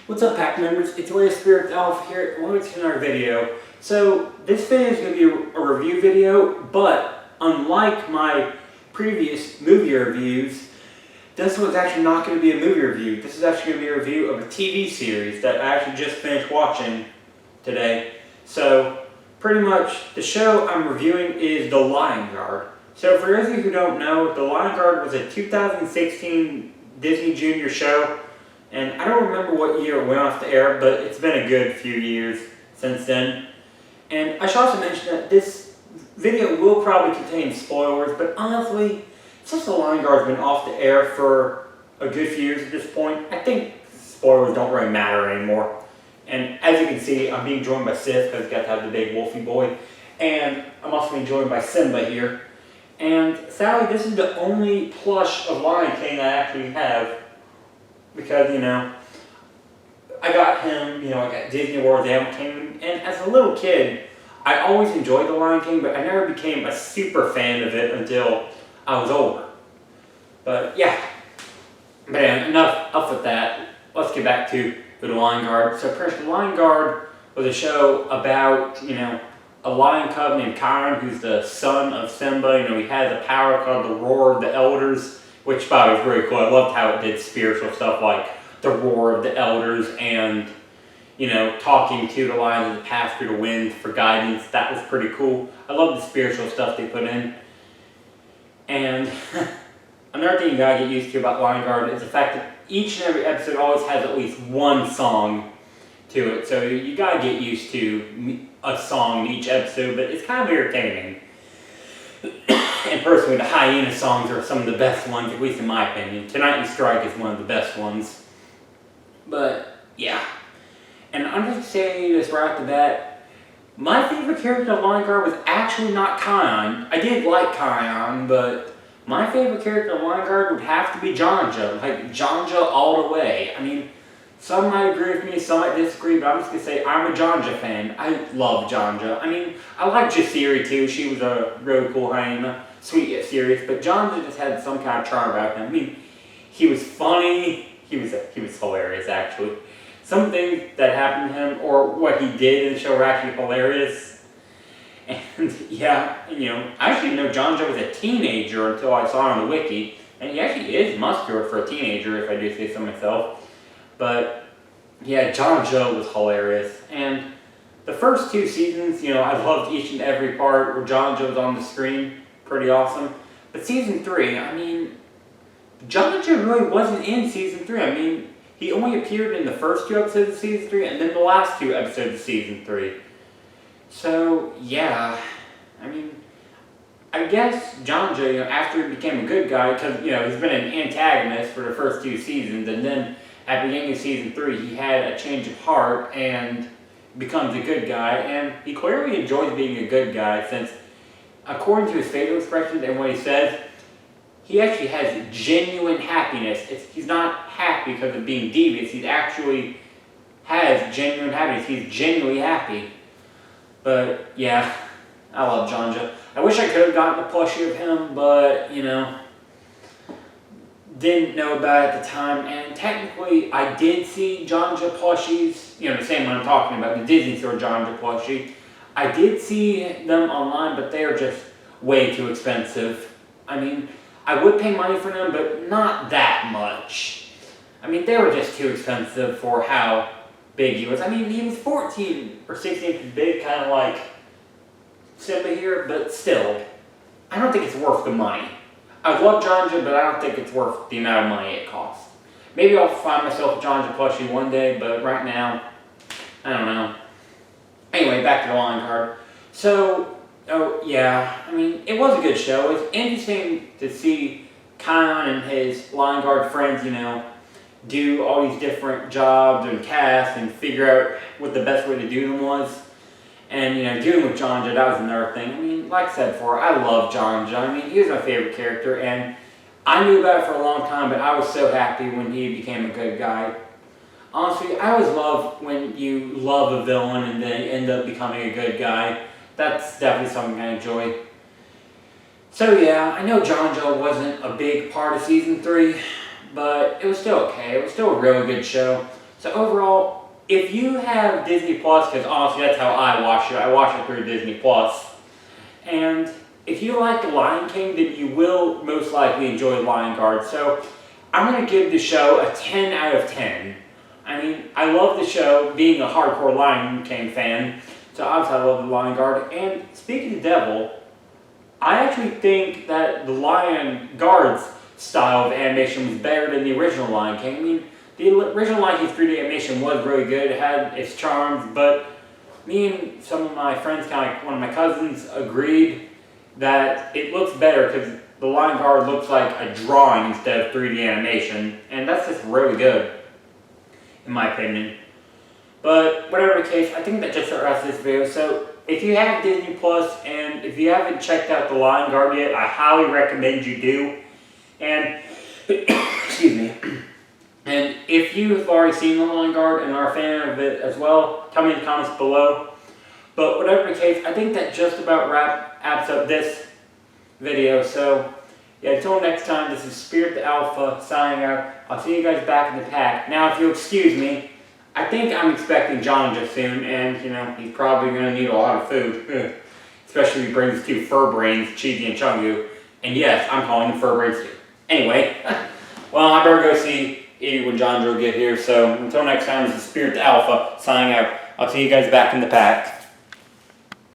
What's up, pack members? It's Way of Spirits Alpha here. Welcome to another video. So this video is going to be a review video, but unlike my previous movie reviews, this one's actually not going to be a movie review. This is actually going to be a review of a TV series that I actually just finished watching today. So pretty much the show I'm reviewing is The Lion Guard. So for those of you who don't know, The Lion Guard was a 2016 Disney Junior show. And I don't remember what year it went off the air, but it's been a good few years since then. And I should also mention that this video will probably contain spoilers, but honestly, since The Lion Guard's been off the air for a good few years at this point, I think spoilers don't really matter anymore. And as you can see, I'm being joined by Sif, because I got to have the big wolfy boy. And I'm also being joined by Simba here. And sadly, this is the only plush of Lion King I actually have. Because, I got him, I got Disney World, the Animal Kingdom, and as a little kid, I always enjoyed The Lion King, but I never became a super fan of it until I was older. But yeah, enough with that. Let's get back to The Lion Guard. So first, The Lion Guard was a show about, a lion cub named Kyron, who's the son of Simba. He has a power called the Roar of the Elders, which by the way was really cool. I loved how it did spiritual stuff like the roar of the elders and, talking to the lions of the past through the wind for guidance. That was pretty cool. I love the spiritual stuff they put in. And another thing you gotta get used to about Lion Guard is the fact that each and every episode always has at least one song to it. So you gotta get used to a song in each episode, but it's kind of entertaining. And personally, the hyena songs are some of the best ones, at least in my opinion. Tonight We Strike is one of the best ones. But, yeah. And I'm just saying this right off the bat. My favorite character of Lion Guard was actually not Kion. I did like Kion, but my favorite character of Lion Guard would have to be Janja. Like, Janja all the way. Some might agree with me, some might disagree, but I'm just going to say I'm a Janja fan. I love Janja. I like Jasiri too. She was a really cool hyena. Sweet yet serious, but Janja just had some kind of charm about him. He was funny. He was hilarious, actually. Some things that happened to him, or what he did in the show, were actually hilarious. And yeah, I actually didn't know Janja was a teenager until I saw it on the wiki. And he actually is muscular for a teenager, if I do say so myself. But yeah, Janja was hilarious. And the first two seasons, I loved each and every part where Janja was on the screen. Pretty awesome. But season 3, Janja really wasn't in season 3. He only appeared in the first 2 episodes of season 3 and then the last 2 episodes of season 3. So, yeah. I guess Janja, after he became a good guy, because, he's been an antagonist for the first 2 seasons, and then at the beginning of season 3, he had a change of heart and becomes a good guy, and he clearly enjoys being a good guy since, according to his facial expressions and what he says, he actually has genuine happiness. He's not happy because of being devious. He actually has genuine happiness. He's genuinely happy. But yeah, I love Janja. I wish I could have gotten a plushie of him, but didn't know about it at the time. And technically, I did see Janja plushies. The same one I'm talking about, the Disney Store Janja plushie. I did see them online, but they are just way too expensive. I would pay money for them, but not that much. They were just too expensive for how big he was. He was 14 or 16 inches big, kind of like Simba here, but still, I don't think it's worth the money. I love Janja, but I don't think it's worth the amount of money it costs. Maybe I'll find myself a Janja plushie one day, but right now, I don't know. Anyway, back to The Lion Guard. So, it was a good show. It was interesting to see Kion and his Lion Guard friends, do all these different jobs and tasks and figure out what the best way to do them was. And, dealing with Janja, that was another thing. Like I said before, I love Janja. He was my favorite character, and I knew about it for a long time, but I was so happy when he became a good guy. Honestly, I always love when you love a villain and they end up becoming a good guy. That's definitely something I enjoy. So yeah, I know Janja wasn't a big part of season 3, but it was still okay. It was still a really good show. So So overall, if you have Disney Plus, because honestly that's how I watch it. I watch it through Disney Plus. And if you like The Lion King, then you will most likely enjoy Lion Guard. So I'm going to give the show a 10 out of 10. I mean, I love the show, being a hardcore Lion King fan. So obviously I love The Lion Guard. And speaking of the devil, I actually think that the Lion Guard's style of animation was better than the original Lion King. I mean, the original Lion King's 3D animation was really good. It had its charms, but me and some of my friends, kind of like one of my cousins, agreed that it looks better because the Lion Guard looks like a drawing instead of 3D animation, and that's just really good, in my opinion. But whatever the case, I think that just wraps this video. So if you have Disney Plus and if you haven't checked out the Lion Guard yet, I highly recommend you do. And excuse me. And if you have already seen the Lion Guard and are a fan of it as well, tell me in the comments below. But whatever the case, I think that just about wraps up this video. So yeah, until next time, this is Spirit the Alpha signing out. I'll see you guys back in the pack. Now, if you'll excuse me, I think I'm expecting Janja soon, and you know, he's probably going to need a lot of food. Especially if he brings 2 fur brains, Cheesy and Chungu. And yes, I'm calling them fur brains too. Anyway, well, I better go see when Janja will get here. So until next time, this is Spirit the Alpha signing out. I'll see you guys back in the pack.